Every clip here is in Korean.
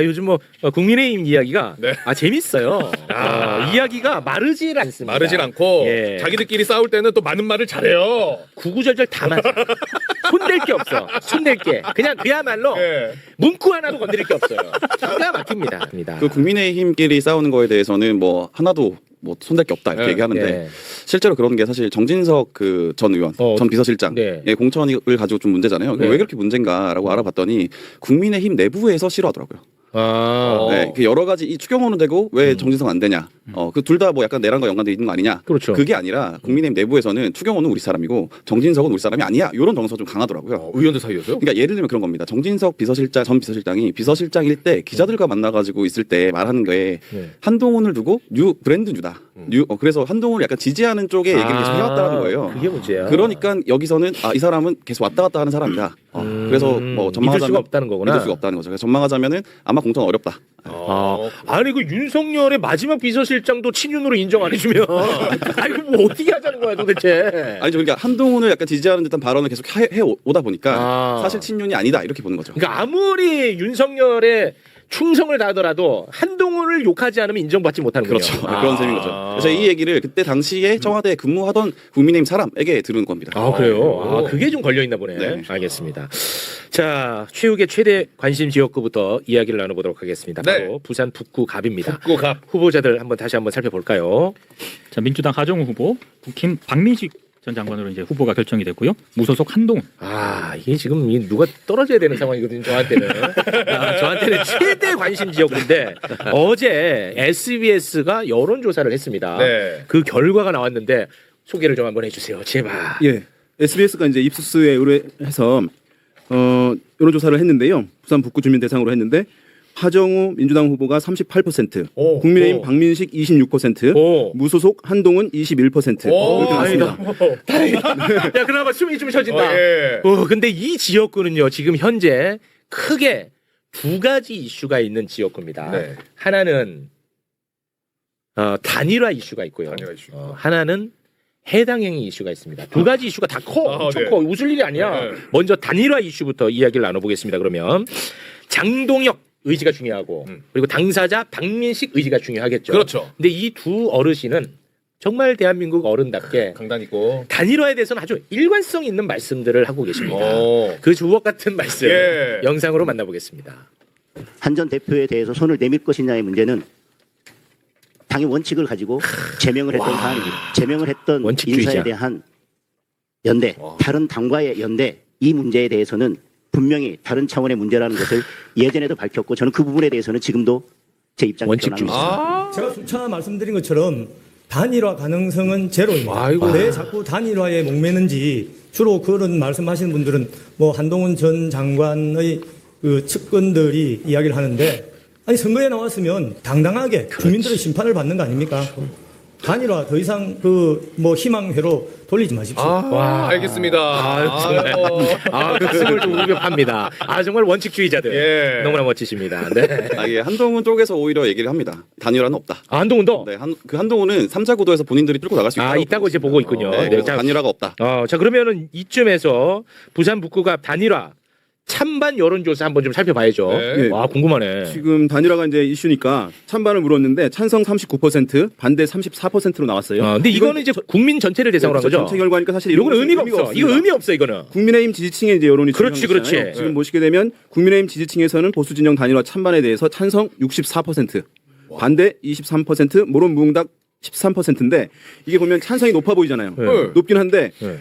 요즘 뭐 국민의힘 이야기가 네. 재밌어요. 이야기가 마르질 않습니다. 마르질 않고 예. 자기들끼리 싸울 때는 또 많은 말을 잘해요. 구구절절 다 맞아. 손댈 게 없어. 손댈 게. 그냥 그야말로 예. 문구 하나도 건드릴 게 없어요. 기가 막힙니다. 그 국민의힘끼리 싸우는 거에 대해서는 뭐 하나도 뭐 손댈 게 없다 이렇게 네. 얘기하는데 네. 실제로 그런 게 사실 정진석 그 전 의원, 전 비서실장의 네. 공천을 가지고 좀 문제잖아요. 네. 왜 그렇게 문제인가라고 알아봤더니 국민의힘 내부에서 싫어하더라고요. 네, 그 여러 가지 이 추경호는 되고 왜 정진석 안 되냐? 그 둘 다 뭐 약간 내란과 연관돼 있는 거 아니냐? 그렇죠. 그게 아니라 국민의힘 내부에서는 추경호는 우리 사람이고 정진석은 우리 사람이 아니야. 이런 정서가 좀 강하더라고요. 의원들 사이였어요? 그러니까 예를 들면 그런 겁니다. 정진석 전 비서실장이 비서실장일 때 기자들과 만나가지고 있을 때 말하는 거에 네. 한동훈을 두고 브랜드 뉴다. 그래서 한동훈을 약간 지지하는 쪽에 얘기를 계속 해왔다는 거예요. 그게 문제야. 그러니까 여기서는 이 사람은 계속 왔다 갔다 하는 사람이다. 그래서 뭐 전망하자면 믿을 수가 없다는 거구나. 믿을 수가 없다는 거죠. 그래서 전망하자면은 아마 공천 어렵다. 아니 그 윤석열의 마지막 비서실장도 친윤으로 인정 안 해주면 이거 뭐 어떻게 하자는 거야 도대체. 아니죠. 그러니까 한동훈을 약간 지지하는 듯한 발언을 계속 해 오다 보니까 사실 친윤이 아니다 이렇게 보는 거죠. 그러니까 아무리 윤석열의 충성을 다하더라도 한동훈을 욕하지 않으면 인정받지 못하는군요. 그렇죠. 그런 셈인 거죠. 그래서 이 얘기를 그때 당시에 청와대에 근무하던 국민의힘 사람에게 들은 겁니다. 그래요? 그게 좀 걸려있나 보네. 네. 알겠습니다. 자, 최욱의 최대 관심 지역구부터 이야기를 나눠보도록 하겠습니다. 바로 네. 부산 북구갑입니다. 북구갑. 후보자들 다시 한번 살펴볼까요? 자, 민주당 하정우 후보, 국힘 박민식 전 장관으로 이제 후보가 결정이 됐고요. 무소속 한동훈. 이게 지금 누가 떨어져야 되는 상황이거든요. 저한테는. 저한테는 최대 관심 지역구인데 어제 SBS가 여론조사를 했습니다. 네. 그 결과가 나왔는데 소개를 좀 한번 해주세요. 제발. 예, SBS가 이제 입수에 의뢰해서 여론조사를 했는데요. 부산 북구 주민 대상으로 했는데 하정우 민주당 후보가 38%, 국민의힘 박민식 26%, 무소속 한동훈 21%. 이렇게 나왔습니다. 다행이다. 야, 그나마 숨이 좀 쉬어진다. 예. 근데 이 지역구는요, 지금 현재 크게 두 가지 이슈가 있는 지역구입니다. 네. 하나는 단일화 이슈가 있고요. 단일화 이슈. 하나는 해당행위 이슈가 있습니다. 두 가지 이슈가 다 커. 엄청 네. 커. 웃을 일이 아니야. 네. 먼저 단일화 이슈부터 이야기를 나눠보겠습니다. 그러면 장동혁 의지가 중요하고 그리고 당사자 박민식 의지가 중요하겠죠. 그렇죠. 근데 이 두 어르신은 정말 대한민국 어른답게 강단 있고. 단일화에 대해서는 아주 일관성 있는 말씀들을 하고 계십니다. 오. 그 주옥 같은 말씀 예. 영상으로 만나보겠습니다. 한 전 대표에 대해서 손을 내밀 것이냐의 문제는 당의 원칙을 가지고 제명을 했던 사안입니다. 제명을 했던 원칙주의자. 인사에 대한 연대, 다른 당과의 연대, 이 문제에 대해서는 분명히 다른 차원의 문제라는 것을 예전에도 밝혔고 저는 그 부분에 대해서는 지금도 제 입장을 원칙주의자. 표현합니다. 제가 수차 말씀드린 것처럼 단일화 가능성은 제로입니다. 아이고. 왜 자꾸 단일화에 목매는지 주로 그런 말씀하시는 분들은 뭐 한동훈 전 장관의 그 측근들이 이야기를 하는데 아니 선거에 나왔으면 당당하게 주민들의 심판을 받는 거 아닙니까? 단일화 더 이상 그 뭐 희망회로 돌리지 마십시오. 알겠습니다. 정말. 가슴을 좀 우ገብ합니다. 정말 원칙주의자들. 예. 너무나 멋지십니다. 네. 예, 한동훈 쪽에서 오히려 얘기를 합니다. 단일화는 없다. 한동훈도 네, 한동훈은 3자 구도에서 본인들이 뚫고 나갈 수 있다고 있다고 이제 보고 있군요. 네, 네, 자, 단일화가 없다. 자 그러면은 이쯤에서 부산 북구갑 단일화 찬반 여론조사 한번 좀 살펴봐야죠. 네. 예. 네. 궁금하네. 지금 단일화가 이제 이슈니까 찬반을 물었는데 찬성 39%, 반대 34%로 나왔어요. 근데 이거는 이제 국민 전체를 대상으로 한 거죠. 전체 결과니까 사실 이거는 의미가 없어. 없습니다. 이거 의미 없어 이거는. 국민의힘 지지층의 이제 여론이 그렇지, 중요한 거잖아요. 그렇지. 지금 보시게 되면 국민의힘 지지층에서는 보수 진영 단일화 찬반에 대해서 찬성 64%, 반대 23%, 모론 무응답 13%인데 이게 보면 찬성이 높아 보이잖아요. 네. 높긴 한데 네.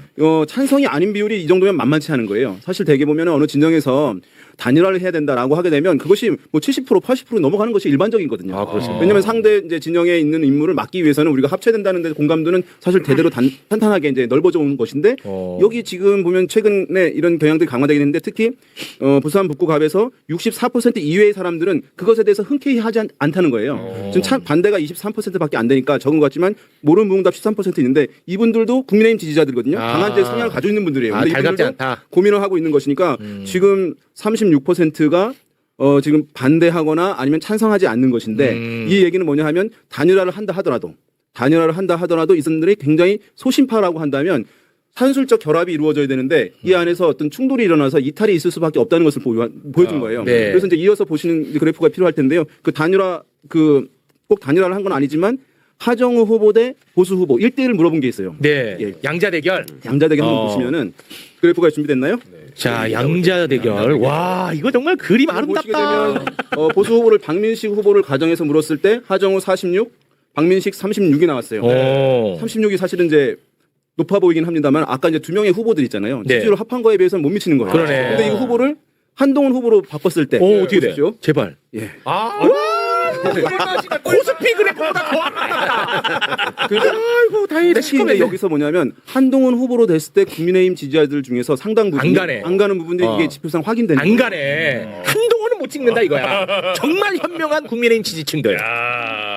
찬성이 아닌 비율이 이 정도면 만만치 않은 거예요. 사실 대개 보면 어느 진영에서 단일화를 해야 된다라고 하게 되면 그것이 뭐 70%, 80% 넘어가는 것이 일반적이거든요. 그렇습니다. 왜냐하면 상대 이제 진영에 있는 인물을 막기 위해서는 우리가 합쳐야 된다는 데 공감도는 사실 대대로 탄탄하게 이제 넓어져 오는 것인데 여기 지금 보면 최근에 이런 경향들이 강화되긴 했는데 특히 부산 북구갑에서 64% 이외의 사람들은 그것에 대해서 흔쾌히 하지 않다는 거예요. 지금 반대가 23%밖에 안 되니까 적은 것 같지만 모른 무응답 13% 있는데 이분들도 국민의힘 지지자들거든요. 강한 성향을 가지고 있는 분들이에요. 근데 달갑지 이분들도 않다. 고민을 하고 있는 것이니까 지금 36%가 지금 반대하거나 아니면 찬성하지 않는 것인데 이 얘기는 뭐냐 하면 단일화를 한다 하더라도 이분들이 굉장히 소심파라고 한다면 산술적 결합이 이루어져야 되는데 이 안에서 어떤 충돌이 일어나서 이탈이 있을 수밖에 없다는 것을 보여준 거예요. 네. 그래서 이제 이어서 보시는 그래프가 필요할 텐데요. 그 단일화 꼭 단일화를 한 건 아니지만 하정우 후보 대 보수 후보 1대1을 물어본 게 있어요. 네. 예. 양자 대결. 양자 대결 한번 보시면은 그래프가 준비됐나요? 자, 양자 대결. 와, 이거 정말 그림 보시게 아름답다. 되면 보수 후보를 박민식 후보를 가정해서 물었을 때 하정우 46, 박민식 36이 나왔어요. 오. 36이 사실은 이제 높아 보이긴 합니다만 아까 이제 두 명의 후보들 있잖아요. 네. 지지율 합한 거에 비해서는 못 미치는 거예요. 그러네. 근데 이 후보를 한동훈 후보로 바꿨을 때 오, 어떻게 돼? 보십시오. 제발. 예. 코스피 그래프보다 더 아름답다. 아이고, 다행이다. 특히 이제 여기서 뭐냐면 한동훈 후보로 됐을 때 국민의힘 지지자들 중에서 상당 부분 안 가는 부분들이 이게 지표상 확인되는 안 가네. 한동훈은 못 찍는다 이거야. 정말 현명한 국민의힘 지지층들.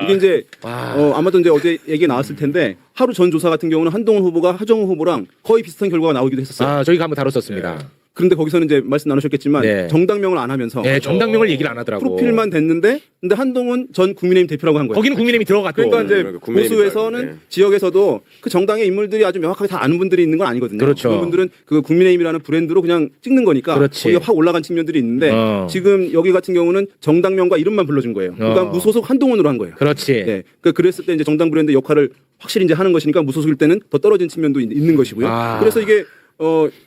이게 이제 아마도 이제 어제 얘기 나왔을 텐데 하루 전 조사 같은 경우는 한동훈 후보가 하정우 후보랑 거의 비슷한 결과가 나오기도 했었어요. 아, 저희가 한번 다뤘었습니다. 그런데 거기서는 이제 말씀 나누셨겠지만 네. 정당명을 안 하면서 네, 정당명을 얘기를 안 하더라고. 프로필만 됐는데 근데 한동훈 전 국민의힘 대표라고 한 거예요. 거기는 국민의힘이 들어갔고. 그러니까 이제 국민의힘이 보수에서는 들어가는데. 지역에서도 그 정당의 인물들이 아주 명확하게 다 아는 분들이 있는 건 아니거든요. 그렇죠. 그런 분들은 그 국민의힘이라는 브랜드로 그냥 찍는 거니까 그렇지. 거기가 확 올라간 측면들이 있는데 지금 여기 같은 경우는 정당명과 이름만 불러준 거예요. 그러니까 무소속 한동훈으로 한 거예요. 그렇지. 네. 그랬을 때 이제 정당 브랜드 역할을 확실히 이제 하는 것이니까 무소속일 때는 더 떨어진 측면도 있는 것이고요. 그래서 이게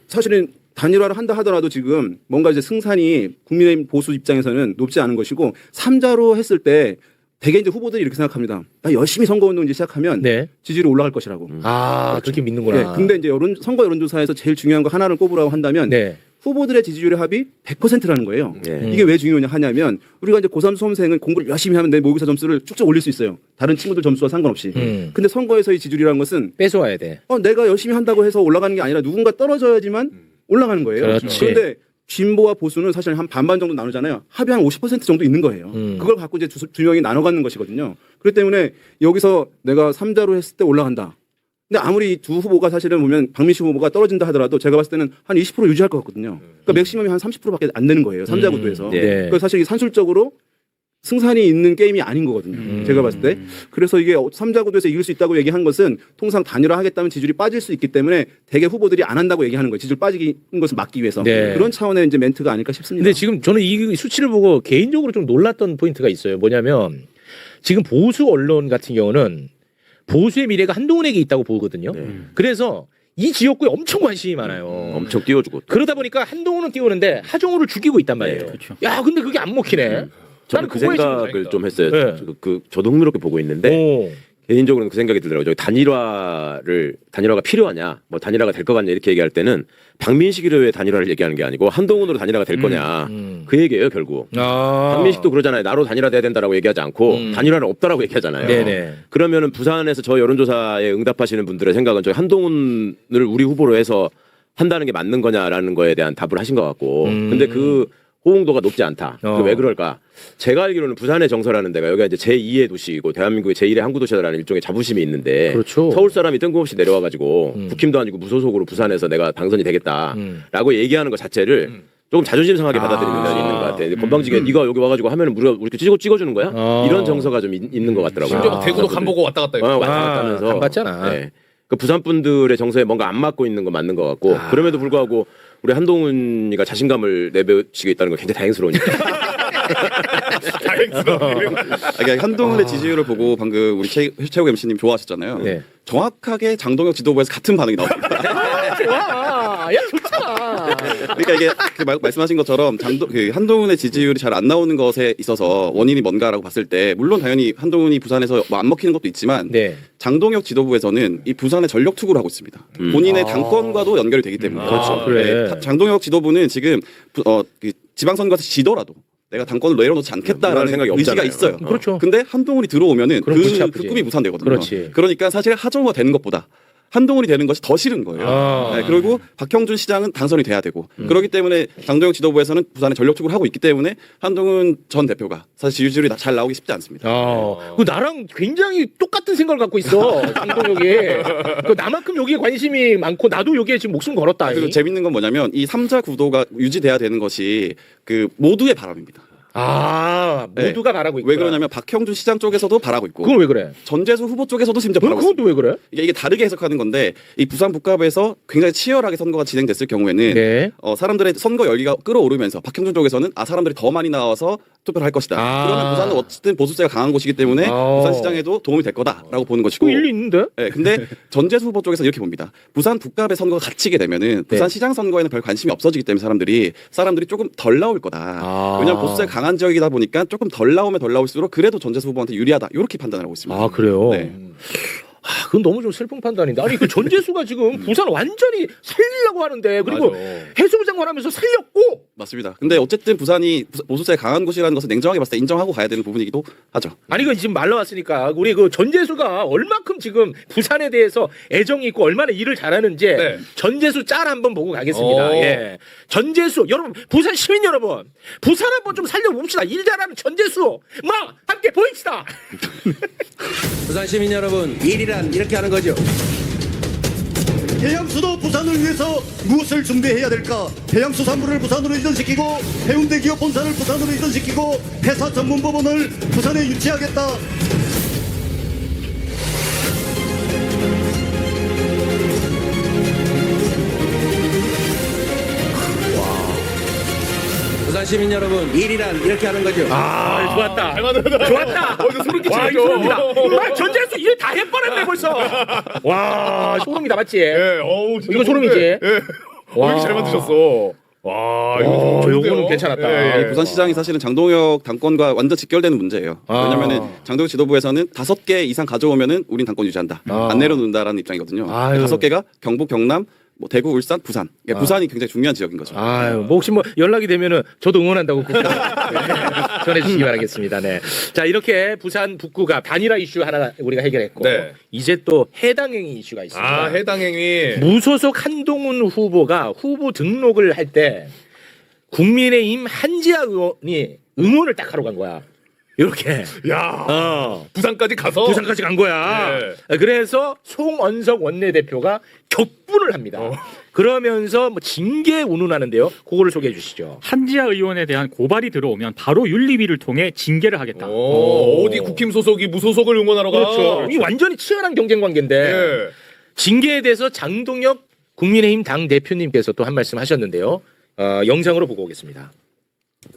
사실은 단일화를 한다 하더라도 지금 뭔가 이제 승산이 국민의힘 보수 입장에서는 높지 않은 것이고 3자로 했을 때 대개 이제 후보들이 이렇게 생각합니다. 나 열심히 선거운동 이제 시작하면 네. 지지율이 올라갈 것이라고. 아, 그렇게 믿는구나. 네. 근데 이제 선거 여론조사에서 제일 중요한 거 하나를 꼽으라고 한다면 네. 후보들의 지지율의 합이 100%라는 거예요. 네. 이게 왜 중요하냐 하냐면 우리가 이제 고3 수험생은 공부를 열심히 하면 내 모의고사 점수를 쭉쭉 올릴 수 있어요. 다른 친구들 점수와 상관없이. 근데 선거에서의 지지율이라는 것은 뺏어와야 돼. 내가 열심히 한다고 해서 올라가는 게 아니라 누군가 떨어져야지만 올라가는 거예요. 그렇지. 그런데 진보와 보수는 사실 한 반반 정도 나누잖아요. 합이 한 50% 정도 있는 거예요. 그걸 갖고 이제 두 명이 나눠 갖는 것이거든요. 그렇기 때문에 여기서 내가 3자로 했을 때 올라간다. 근데 아무리 두 후보가 사실은 보면 박민식 후보가 떨어진다 하더라도 제가 봤을 때는 한 20% 유지할 것 같거든요. 그러니까 맥시멈이 한 30%밖에 안 되는 거예요. 3자 구도에서. 네. 그래서 사실 산술적으로 승산이 있는 게임이 아닌 거거든요. 제가 봤을 때. 그래서 이게 3자 구도에서 이길 수 있다고 얘기한 것은 통상 단일화 하겠다면 지지율이 빠질 수 있기 때문에 대개 후보들이 안 한다고 얘기하는 거예요. 지지율 빠지는 것을 막기 위해서. 네. 그런 차원의 이제 멘트가 아닐까 싶습니다. 근데 지금 저는 이 수치를 보고 개인적으로 좀 놀랐던 포인트가 있어요. 뭐냐면 지금 보수 언론 같은 경우는 보수의 미래가 한동훈에게 있다고 보거든요. 그래서 이 지역구에 엄청 관심이 많아요. 엄청 띄워주고. 그러다 보니까 한동훈은 띄우는데 하정우를 죽이고 있단 말이에요. 그렇죠. 야, 근데 그게 안 먹히네. 저는 그 생각을 좀 했어요. 네. 저도 흥미롭게 보고 있는데 오. 개인적으로는 그 생각이 들더라고요. 저기 단일화가 필요하냐, 뭐 단일화가 될 것 같냐 이렇게 얘기할 때는 박민식으로 왜 단일화를 얘기하는 게 아니고 한동훈으로 단일화가 될 거냐 그 얘기예요 결국. 박민식도 그러잖아요. 나로 단일화돼야 된다라고 얘기하지 않고 단일화는 없다라고 얘기하잖아요. 네네. 그러면은 부산에서 저 여론조사에 응답하시는 분들의 생각은 저희 한동훈을 우리 후보로 해서 한다는 게 맞는 거냐라는 거에 대한 답을 하신 것 같고. 근데 그 호응도가 높지 않다. 그 왜 그럴까? 제가 알기로는 부산의 정서라는 데가 여기가 이제 제2의 도시이고 대한민국의 제1의 항구 도시라는 일종의 자부심이 있는데 그렇죠. 서울 사람이 뜬금없이 내려와가지고 국힘도 아니고 무소속으로 부산에서 내가 당선이 되겠다라고 얘기하는 것 자체를 조금 자존심 상하게 받아들이는 면이 있는 것 같아요. 건방지게 네가 여기 와가지고 하면은 우리가 찍어주는 거야? 이런 정서가 좀 있는 것 같더라고요. 심지어 막 대구도 간 보고 왔다 갔다 했고. 왔다 갔다 하면서 간 봤잖아. 네. 그 부산 분들의 정서에 뭔가 안 맞고 있는 건 맞는 것 같고 그럼에도 불구하고 우리 한동훈이가 자신감을 내비치고 있다는 건 굉장히 다행스러우니까. 그러니까 한동훈의 지지율을 보고 방금 우리 최욱 MC님 좋아하셨잖아요. 네. 정확하게 장동혁 지도부에서 같은 반응이 나옵니다. 좋아. 야, 좋잖아. 그러니까 이게 말씀하신 것처럼 한동훈의 지지율이 잘 안 나오는 것에 있어서 원인이 뭔가라고 봤을 때 물론 당연히 한동훈이 부산에서 뭐 안 먹히는 것도 있지만 네. 장동혁 지도부에서는 이 부산에 전력 투구를 하고 있습니다. 본인의 당권과도 연결이 되기 때문에. 그렇죠. 그래. 장동혁 지도부는 지금 그 지방선거에서 지더라도 내가 당권을 내려놓지 않겠다라는 생각이 의지가 없잖아요. 있어요. 그렇죠. 근데 한동훈이 들어오면은 그럼 골치 아프지. 그 꿈이 무산되거든요. 그렇지. 그러니까 사실 하정우가 되는 것보다 한동훈이 되는 것이 더 싫은 거예요. 네, 그리고 박형준 시장은 당선이 돼야 되고 그렇기 때문에 장동혁 지도부에서는 부산에 전력 투구를 하고 있기 때문에 한동훈 전 대표가 사실 지지율이 잘 나오기 쉽지 않습니다. 그 나랑 굉장히 똑같은 생각을 갖고 있어. 장동혁이. 그 나만큼 여기에 관심이 많고 나도 여기에 지금 목숨 걸었다. 그리고 재밌는 건 뭐냐면 이 3자 구도가 유지돼야 되는 것이 그 모두의 바람입니다. 모두가 바라고 있고. 왜 그러냐면 박형준 시장 쪽에서도 바라고 있고 그건 왜 그래? 전재수 후보 쪽에서도 심지어 바라고 그건 있습니다. 또 왜 그래? 이게 다르게 해석하는 건데 이 부산 북갑에서 굉장히 치열하게 선거가 진행됐을 경우에는 네. 사람들의 선거 열기가 끌어오르면서 박형준 쪽에서는 사람들이 더 많이 나와서 투표를 할 것이다. 그러면 부산은 어쨌든 보수세가 강한 곳이기 때문에 부산 시장에도 도움이 될 거다라고 보는 것이고. 그 일리 있는데? 네, 근데 전재수 후보 쪽에서 이렇게 봅니다. 부산 북갑의 선거가 갇히게 되면은 부산 시장 선거에는 별 관심이 없어지기 때문에 사람들이 조금 덜 나올 거다. 왜냐하면 보수세가 강한 지역이다 보니까 조금 덜 나오면 덜 나올수록 그래도 전재수 후보한테 유리하다. 이렇게 판단을 하고 있습니다. 그래요? 네. 그건 너무 좀 슬픈 판단인데. 아니 그 전재수가 지금 부산 완전히 살리려고 하는데 그리고 맞아. 해수부 장관 하면서 살렸고. 맞습니다. 근데 어쨌든 부산이 보수세가 강한 곳이라는 것을 냉정하게 봤을 때 인정하고 가야 되는 부분이기도 하죠. 아니 그 지금 말 나왔으니까 우리 그 전재수가 얼마큼 지금 부산에 대해서 애정이 있고 얼마나 일을 잘하는지 네. 전재수 짤 한번 보고 가겠습니다. 예. 전재수 여러분 부산 시민 여러분 부산 한번 좀 살려봅시다. 일 잘하는 전재수 막 함께 보입시다. 부산 시민 여러분, 일이란 이렇게 하는 거죠. 해양수도 부산을 위해서 무엇을 준비해야 될까? 해양수산물을 부산으로 이전시키고 해운대 기업 본사를 부산으로 이전시키고 회사 전문법원을 부산에 유치하겠다. 부산 시민 여러분, 일이란 이렇게 하는 거죠. 좋았다. 잘만들었다. 좋았다. 소름 와, 끼치죠. 이거 소름이다. 막 전재수 일 다 해버렸네 벌써. 와, 소름이다 맞지? 예, 진짜 이거 소름이지? 예. 와. 이렇게 잘 만드셨어. 와, 이거 좀 요거는 괜찮았다. 예. 부산시장이 사실은 장동혁 당권과 완전 직결되는 문제예요. 왜냐하면 장동혁 지도부에서는 5개 이상 가져오면은 우린 당권 유지한다. 안 내려놓는다라는 입장이거든요. 아유. 5개가 경북, 경남, 뭐 대구, 울산, 부산. 그러니까 부산이 굉장히 중요한 지역인 거죠. 뭐 혹시 뭐 연락이 되면은 저도 응원한다고 꼭 전해주시기 바라겠습니다. 네. 자 이렇게 부산 북구가 단일화 이슈 하나 우리가 해결했고 네. 이제 또 해당행위 이슈가 있습니다. 해당 행위. 무소속 한동훈 후보가 후보 등록을 할 때 국민의힘 한지아 의원이 응원을 딱 하러 간 거야. 이렇게. 야, 부산까지 가서. 부산까지 간 거야. 그래서 송언석 원내대표가 격분을 합니다. 그러면서 뭐 징계 운운하는데요. 그거를 소개해 주시죠. 한지아 의원에 대한 고발이 들어오면 바로 윤리위를 통해 징계를 하겠다. 어디 국힘 소속이 무소속을 응원하러 가. 그렇죠. 이 완전히 치열한 경쟁 관계인데 예. 징계에 대해서 장동혁 국민의힘 당 대표님께서 또 한 말씀 하셨는데요. 영상으로 보고 오겠습니다.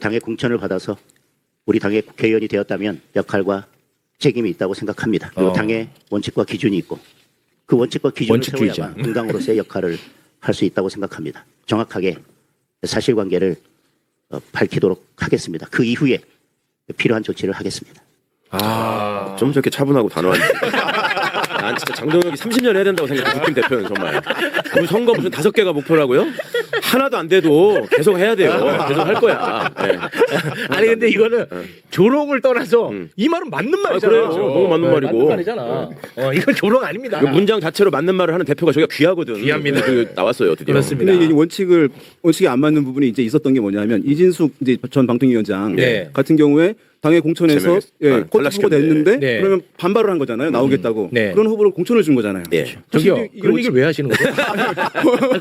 당의 공천을 받아서 우리 당의 국회의원이 되었다면 역할과 책임이 있다고 생각합니다. 그리고 당의 원칙과 기준이 있고 그 원칙과 기준을 원칙주의자. 세워야만 공당으로서의 역할을 할 수 있다고 생각합니다. 정확하게 사실관계를 밝히도록 하겠습니다. 그 이후에 필요한 조치를 하겠습니다. 좀 저렇게 차분하고 단호한지. 난 진짜 장동혁이 30년 해야 된다고 생각해. 국힘 대표는 정말. 우리 선거 무슨 5개가 목표라고요? 하나도 안 돼도 계속 해야 돼요. 계속 할 거야. 네. 아니 근데 이거는 조롱을 떠나서 이 말은 맞는 말이잖아. 그래요. 너무 맞는 말이고. 맞는 말이잖아. 이건 조롱 아닙니다. 그 문장 자체로 맞는 말을 하는 대표가 저기가 귀하거든. 귀합니다. 그 나왔어요. 드디어. 그렇습니다. 근데 이게 원칙이 안 맞는 부분이 이제 있었던 게 뭐냐면 이진숙 이제 전 방통위원장 네. 같은 경우에 당의 공천에서 제명했- 콜 후보가 됐는데 네. 그러면 반발을 한 거잖아요. 나오겠다고. 네. 그런 후보를 공천을 준 거잖아요. 네. 저기요. 이게 그런 얘기를 왜 하시는 거죠?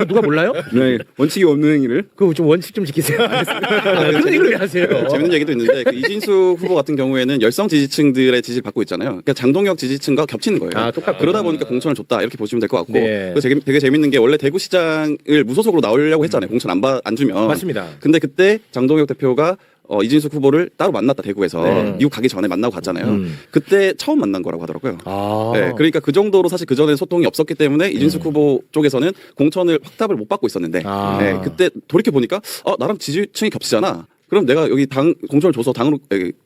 누가 몰라요? 네. 원칙이 없는 행위를. 그 좀 원칙 좀 지키세요. 그런 얘기를 왜 하세요? 재밌는 얘기도 있는데 그 이진숙 후보 같은 경우에는 열성 지지층들의 지지를 받고 있잖아요. 그러니까 장동혁 지지층과 겹치는 거예요. 똑같구나. 그러다 보니까 공천을 줬다 이렇게 보시면 될 것 같고 네. 그리고 되게 재밌는 게 원래 대구시장을 무소속으로 나오려고 했잖아요. 공천 안 주면. 맞습니다. 근데 그때 장동혁 대표가 이진숙 후보를 따로 만났다 대구에서 네. 미국 가기 전에 만나고 갔잖아요. 그때 처음 만난 거라고 하더라고요. 아. 네, 그러니까 그 정도로 사실 그 전에 소통이 없었기 때문에 이진숙 후보 쪽에서는 공천을 확답을 못 받고 있었는데 아. 네, 그때 돌이켜 보니까 나랑 지지층이 겹치잖아. 그럼 내가 여기 당 공천을 줘서 당으로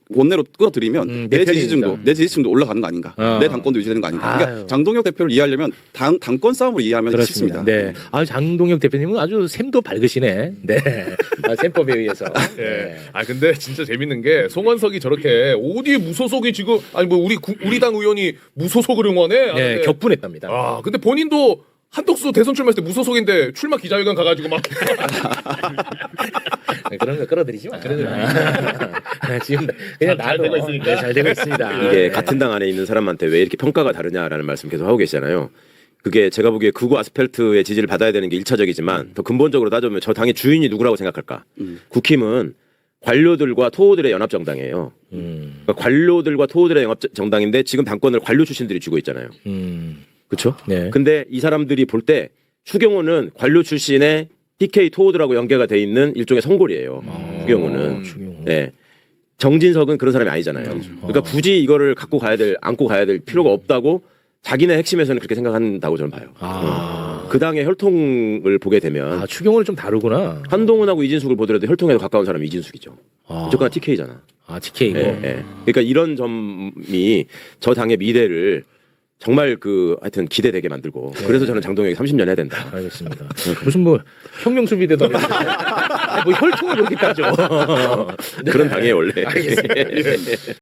원내로 끌어들이면 내 내 편이니까. 지지층도 올라가는 거 아닌가? 내 당권도 유지되는 거 아닌가? 그러니까 아유. 장동혁 대표를 이해하려면 당권 싸움으로 이해하면 쉽습니다. 네. 장동혁 대표님은 아주 샘도 밝으시네. 네. 샘법에 의해서. 예. 네. 근데 진짜 재밌는 게 송원석이 저렇게 어디 무소속이 지금 뭐 우리 당 의원이 무소속을 응원해? 네, 격분했답니다. 근데 본인도 한덕수 대선 출마했을 때 무소속인데 출마 기자회견 가가지고 막 그런 거 끌어들이지 마. 지금 그냥 잘 나도 되고 있으니까. 잘 되고 있습니다. 이게 네. 같은 당 안에 있는 사람한테 왜 이렇게 평가가 다르냐라는 말씀 계속 하고 계시잖아요. 그게 제가 보기에 극우 아스팔트의 지지를 받아야 되는 게 1차적이지만 더 근본적으로 따져보면 저 당의 주인이 누구라고 생각할까? 국힘은 관료들과 토호들의 연합정당이에요. 그러니까 관료들과 토호들의 연합정당인데 지금 당권을 관료 출신들이 쥐고 있잖아요. 그렇죠? 네. 근데 이 사람들이 볼 때 추경호는 관료 출신의 PK 토호들하고 연계가 돼 있는 일종의 성골이에요. 추경호는. 네. 정진석은 그런 사람이 아니잖아요. 그러니까 굳이 이거를 안고 가야 될 필요가 없다고 자기네 핵심에서는 그렇게 생각한다고 저는 봐요. 그 당의 혈통을 보게 되면 추경호는 좀 다르구나. 한동훈하고 이진숙을 보더라도 혈통에도 가까운 사람이 이진숙이죠. 무조건 TK잖아. TK고. 그러니까 이런 점이 저 당의 미래를 정말 하여튼 기대되게 만들고 그래서 저는 장동혁이 30년 해야 된다. 알겠습니다. 무슨 뭐 혁명수비대도 아니고 뭐 혈통을 그렇게 따져. 그런 당이에요 원래. 알겠습니다.